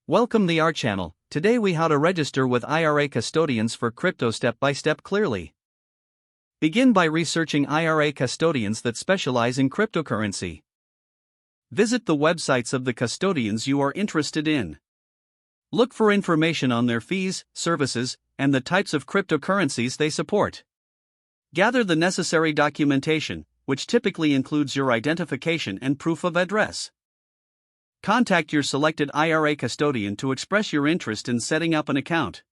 Welcome to our channel. Today we how to register with IRA Custodians for crypto step by step clearly. Begin by researching IRA custodians that specialize in cryptocurrency. Visit the websites of the custodians you are interested in. Look for information on their fees, services, and the types of cryptocurrencies they support. Gather the necessary documentation, which typically includes your identification and proof of address. Contact your selected IRA custodian to express your interest in setting up an account.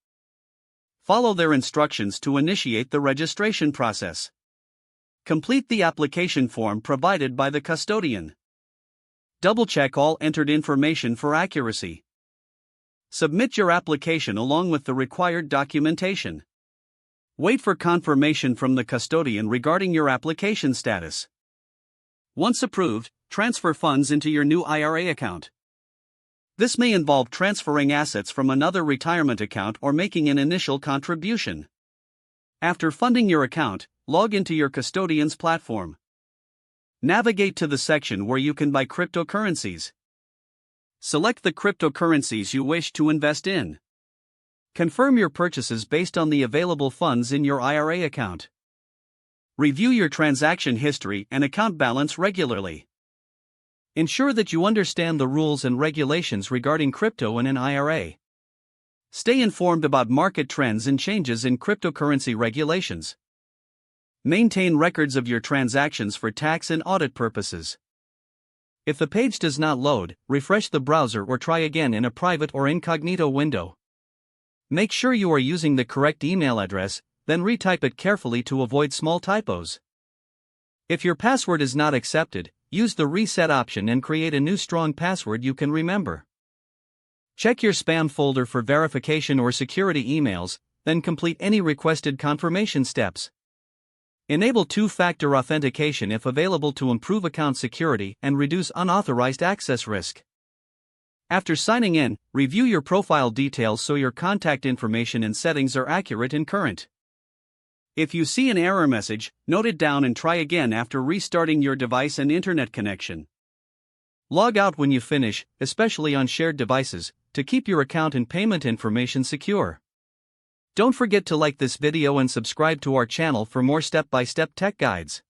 Follow their instructions to initiate the registration process. Complete the application form provided by the custodian. Double-check all entered information for accuracy. Submit your application along with the required documentation. Wait for confirmation from the custodian regarding your application status. Once approved, transfer funds into your new IRA account. This may involve transferring assets from another retirement account or making an initial contribution. After funding your account, log into your custodian's platform. Navigate to the section where you can buy cryptocurrencies. Select the cryptocurrencies you wish to invest in. Confirm your purchases based on the available funds in your IRA account. Review your transaction history and account balance regularly. Ensure that you understand the rules and regulations regarding crypto in an IRA. Stay informed about market trends and changes in cryptocurrency regulations. Maintain records of your transactions for tax and audit purposes. If the page does not load, refresh the browser or try again in a private or incognito window. Make sure you are using the correct email address, then retype it carefully to avoid small typos. If your password is not accepted, use the reset option and create a new strong password you can remember. Check your spam folder for verification or security emails, then complete any requested confirmation steps. Enable two-factor authentication if available to improve account security and reduce unauthorized access risk. After signing in, review your profile details so your contact information and settings are accurate and current. If you see an error message, note it down and try again after restarting your device and internet connection. Log out when you finish, especially on shared devices, to keep your account and payment information secure. Don't forget to like this video and subscribe to our channel for more step-by-step tech guides.